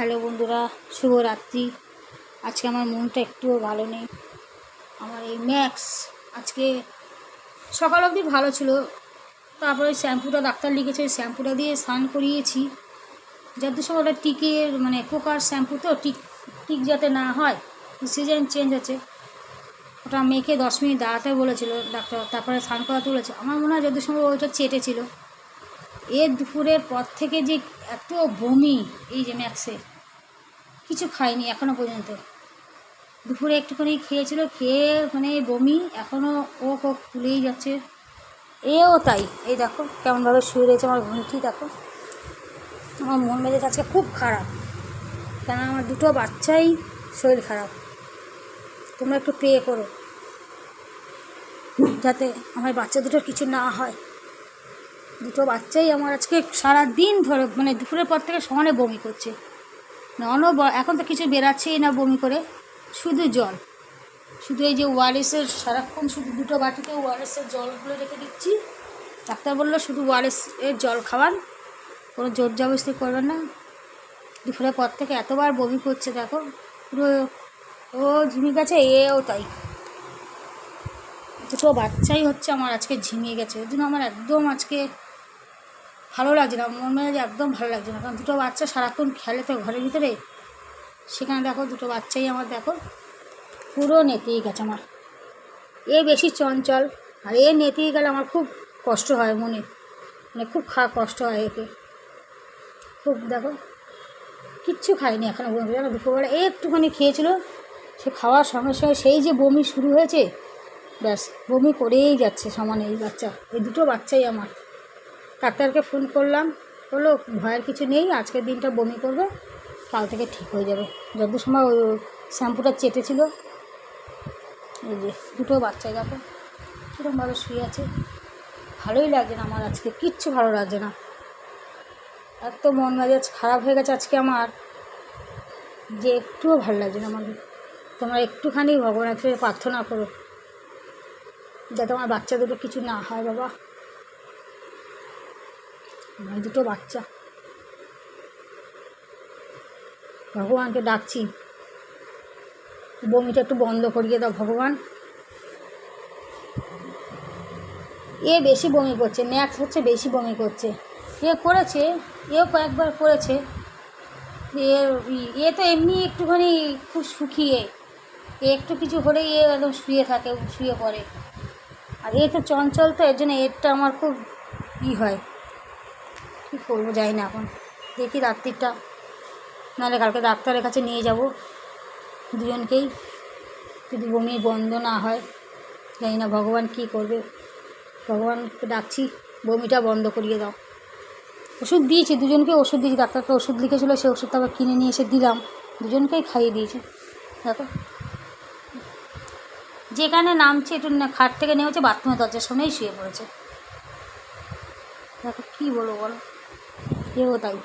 Hello বন্ধুরা, শুভরাত্রি। আজকে আমার মনটা একটুও ভালো নেই। আমার এই ম্যাক্স আজকে সকাল অবধি ভালো ছিল, তারপরে শ্যাম্পুটা ডাক্তার লিখেছে, শ্যাম্পুটা দিয়ে স্নান করিয়েছি। যাতে সময় ওটা টিকের মানে পোকার শ্যাম্পু তো টিক টিক যাতে না হয়, সিজন চেঞ্জ আছে, ওটা মেখে 10 মিনিট দাঁড়াতে বলেছিল ডাক্তার, তারপরে স্নান করাতে বলেছে। আমার মনে হয় যদি সময় ওইটা চেটেছিল। এর দুপুরের পর থেকে যে এত বমি, এই যে ম্যাক্সে কিছু খাইনি এখনও পর্যন্ত। দুপুরে একটুখানি খেয়েছিল, খেয়ে মানে বমি এখনও ও খুলেই যাচ্ছে। এও তাই, এই দেখো কেমনভাবে শুয়ে রয়েছে আমার ঘুমটি। দেখো আমার মন মেজাজ আজকে খুব খারাপ, কেন আমার দুটো বাচ্চাই শরীর খারাপ। তোমরা একটু প্রে করো যাতে আমার বাচ্চা দুটোর কিছু না হয়। দুটো বাচ্চাই আমার আজকে সারা দিন ধরে মানে দুপুরের পর থেকে সমানে বমি করছে। এখন তো কিছু বেরাচ্ছেই না বমি করে, শুধু জল, শুধু এই যে ওআরএসের সারাক্ষণ শুধু দুটো বাটিতে ওআরএসের জলগুলো রেখে দিচ্ছি। ডাক্তার বললো শুধু ওআরএসের জল খাওয়ান, কোনো জোর জবরদস্তি করবেন না। দুপুরের পর থেকে এতবার বমি করছে, দেখো পুরো ও ঝিমিয়ে গেছে, এও তাই। দুটো বাচ্চাই হচ্ছে আমার আজকে ঝিমিয়ে গেছে, ওই জন্য আমার একদম আজকে ভালো লাগছে না, মন মেজাজ একদম ভালো লাগছে না। কারণ দুটো বাচ্চা সারাক্ষণ খেলে তো ঘরের ভিতরে, সেখানে দেখো দুটো বাচ্চাই আমার দেখো পুরো নেতিয়ে গেছে। আমার এ বেশি চঞ্চল, আর এ নেতিয়ে গেলে আমার খুব কষ্ট হয় মনে, মানে খুব কষ্ট হয় একে খুব। দেখো কিচ্ছু খায়নি এখনও পর্যন্ত, জানো দুপুরবেলা একটুখানি খেয়েছিল, সে খাওয়ার সঙ্গে সঙ্গে সেই যে বমি শুরু হয়েছে, ব্যাস বমি করেই যাচ্ছে সমানে। এই বাচ্চা, এই দুটো বাচ্চাই আমার। ডাক্তারকে ফোন করলাম, বললো ভয়ের কিছু নেই, আজকের দিনটা বমি করবে, কাল থেকে ঠিক হয়ে যাবে। যত সময় ওই শ্যাম্পুটা চেটেছিল। এই যে দুটো বাচ্চা দেখো কীরকমভাবে শুয়ে আছে, ভালোই লাগছে না আমার আজকে, কিচ্ছু ভালো লাগছে না। এত মন মেজাজ খারাপ হয়ে গেছে আজকে আমার, যে একটুও ভালো লাগছে না আমাদের। তোমরা একটুখানি ভগবানের কাছে প্রার্থনা করো যাতে আমার বাচ্চা দুটো কিছু না হয়। বাবা, আমার দুটো বাচ্চা, ভগবানকে ডাকছি বমিটা একটু বন্ধ করিয়ে দাও ভগবান। এ বেশি বমি করছে, ম্যাক্স হচ্ছে বেশি বমি করছে। এও কয়েকবার করেছে। এ তো এমনি একটুখানি খুব শুকিয়ে, একটু কিছু হলেই এ একদম শুয়ে পড়ে। আর এ তো চঞ্চল, তো এর জন্য এরটা আমার খুব হয়, কী করবো যাই না। এখন দেখি রাত্রিটা, নাহলে কালকে ডাক্তারের কাছে নিয়ে যাব দুজনকেই, যদি বমি বন্ধ না হয়। জানি না ভগবান কী করবে, ভগবানকে ডাকছি বমিটা বন্ধ করিয়ে দাও। ওষুধ দিয়েছি দুজনকে, ওষুধ দিয়েছি, ডাক্তারকে ওষুধ লিখেছিলো, সে ওষুধটা আবার কিনে নিয়ে এসে দিলাম, দুজনকেই খাইয়ে দিয়েছি। দেখো যেখানে নামছে একটু খাট থেকে নেমেছে, বাথরুমের দরজার সামনেই শুয়ে পড়েছে। দেখো কী বলবো বলো, এও তাই।